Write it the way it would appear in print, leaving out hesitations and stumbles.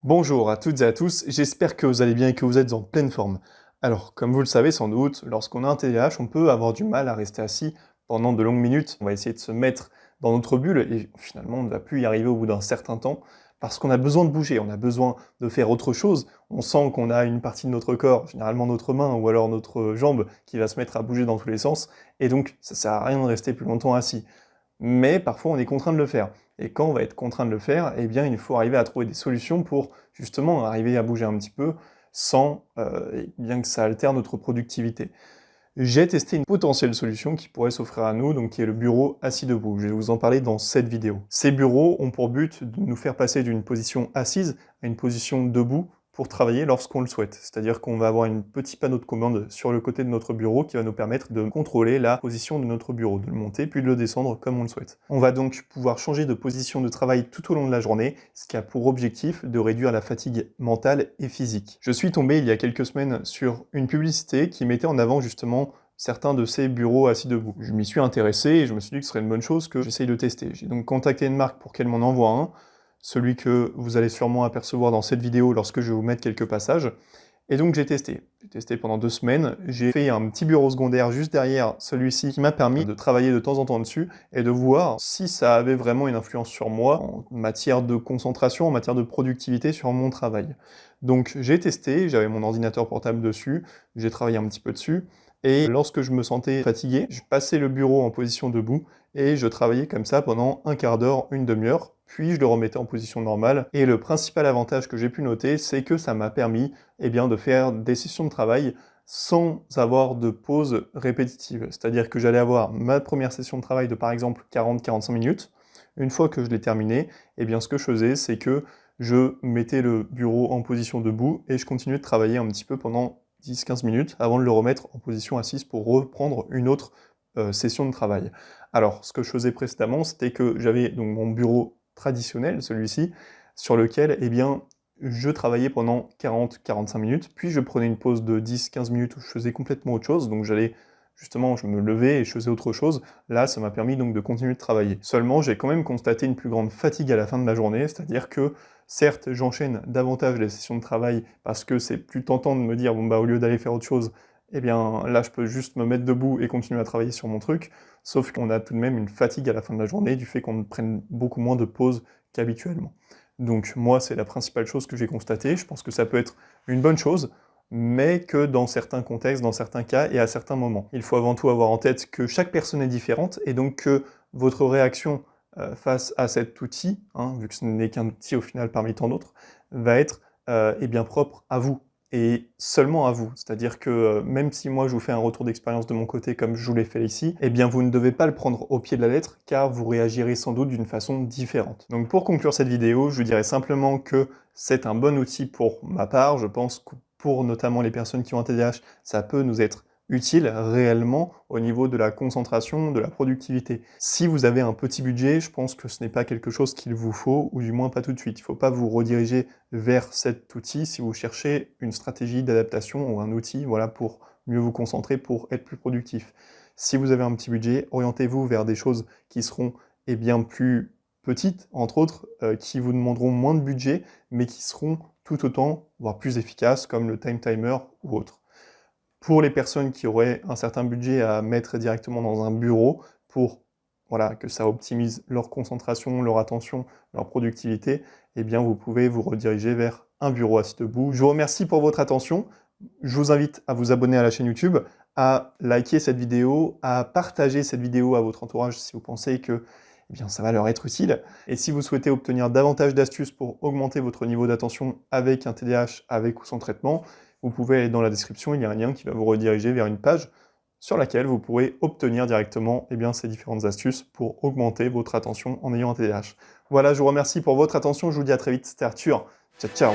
Bonjour à toutes et à tous, j'espère que vous allez bien et que vous êtes en pleine forme. Alors, comme vous le savez sans doute, lorsqu'on a un TDAH, on peut avoir du mal à rester assis pendant de longues minutes. On va essayer de se mettre dans notre bulle et finalement on ne va plus y arriver au bout d'un certain temps parce qu'on a besoin de bouger, on a besoin de faire autre chose. On sent qu'on a une partie de notre corps, généralement notre main ou alors notre jambe, qui va se mettre à bouger dans tous les sens et donc ça sert à rien de rester plus longtemps assis. Mais parfois on est contraint de le faire. Et quand on va être contraint de le faire, eh bien il faut arriver à trouver des solutions pour justement arriver à bouger un petit peu sans eh bien que ça altère notre productivité. J'ai testé une potentielle solution qui pourrait s'offrir à nous, donc qui est le bureau assis debout. Je vais vous en parler dans cette vidéo. Ces bureaux ont pour but de nous faire passer d'une position assise à une position debout pour travailler lorsqu'on le souhaite. C'est-à-dire qu'on va avoir un petit panneau de commande sur le côté de notre bureau qui va nous permettre de contrôler la position de notre bureau, de le monter puis de le descendre comme on le souhaite. On va donc pouvoir changer de position de travail tout au long de la journée, ce qui a pour objectif de réduire la fatigue mentale et physique. Je suis tombé il y a quelques semaines sur une publicité qui mettait en avant justement certains de ces bureaux assis debout. Je m'y suis intéressé et je me suis dit que ce serait une bonne chose que j'essaye de tester. J'ai donc contacté une marque pour qu'elle m'en envoie un, celui que vous allez sûrement apercevoir dans cette vidéo lorsque je vais vous mettre quelques passages. Et donc j'ai testé. J'ai testé pendant 2 semaines, j'ai fait un petit bureau secondaire juste derrière celui-ci qui m'a permis de travailler de temps en temps dessus et de voir si ça avait vraiment une influence sur moi en matière de concentration, en matière de productivité sur mon travail. Donc j'ai testé, j'avais mon ordinateur portable dessus, j'ai travaillé un petit peu dessus, et lorsque je me sentais fatigué, je passais le bureau en position debout et je travaillais comme ça pendant un quart d'heure, une demi-heure, puis je le remettais en position normale. Et le principal avantage que j'ai pu noter, c'est que ça m'a permis de faire des sessions de travail sans avoir de pause répétitive. C'est-à-dire que j'allais avoir ma première session de travail de par exemple 40-45 minutes. Une fois que je l'ai terminée, ce que je faisais, c'est que je mettais le bureau en position debout et je continuais de travailler un petit peu pendant 10-15 minutes avant de le remettre en position assise pour reprendre une autre session de travail. Alors, ce que je faisais précédemment, c'était que j'avais donc mon bureau traditionnel, celui-ci, sur lequel, je travaillais pendant 40-45 minutes, puis je prenais une pause de 10-15 minutes où je faisais complètement autre chose, donc justement, je me levais et je faisais autre chose. Là, ça m'a permis donc de continuer de travailler. Seulement, j'ai quand même constaté une plus grande fatigue à la fin de ma journée, c'est-à-dire que certes, j'enchaîne davantage les sessions de travail parce que c'est plus tentant de me dire, bon bah au lieu d'aller faire autre chose, là je peux juste me mettre debout et continuer à travailler sur mon truc, sauf qu'on a tout de même une fatigue à la fin de la journée du fait qu'on prenne beaucoup moins de pauses qu'habituellement. Donc moi, c'est la principale chose que j'ai constatée, je pense que ça peut être une bonne chose, mais que dans certains contextes, dans certains cas et à certains moments. Il faut avant tout avoir en tête que chaque personne est différente et donc que votre réaction face à cet outil, vu que ce n'est qu'un outil au final parmi tant d'autres, va être propre à vous et seulement à vous. C'est-à-dire que même si moi je vous fais un retour d'expérience de mon côté comme je vous l'ai fait ici, vous ne devez pas le prendre au pied de la lettre car vous réagirez sans doute d'une façon différente. Donc pour conclure cette vidéo, je vous dirais simplement que c'est un bon outil pour ma part. Je pense que pour notamment les personnes qui ont un TDAH, ça peut nous être utile réellement au niveau de la concentration, de la productivité. Si vous avez un petit budget, je pense que ce n'est pas quelque chose qu'il vous faut, ou du moins pas tout de suite. Il ne faut pas vous rediriger vers cet outil si vous cherchez une stratégie d'adaptation ou un outil pour mieux vous concentrer, pour être plus productif. Si vous avez un petit budget, orientez-vous vers des choses qui seront plus petites, entre autres, qui vous demanderont moins de budget, mais qui seront tout autant, voire plus efficaces, comme le time timer ou autre. Pour les personnes qui auraient un certain budget à mettre directement dans un bureau pour que ça optimise leur concentration, leur attention, leur productivité, vous pouvez vous rediriger vers un bureau assis debout. Je vous remercie pour votre attention. Je vous invite à vous abonner à la chaîne YouTube, à liker cette vidéo, à partager cette vidéo à votre entourage si vous pensez que ça va leur être utile. Et si vous souhaitez obtenir davantage d'astuces pour augmenter votre niveau d'attention avec un TDAH, avec ou sans traitement, vous pouvez aller dans la description, il y a un lien qui va vous rediriger vers une page sur laquelle vous pourrez obtenir directement ces différentes astuces pour augmenter votre attention en ayant un TDAH. Voilà, je vous remercie pour votre attention, je vous dis à très vite, c'était Arthur, ciao ciao.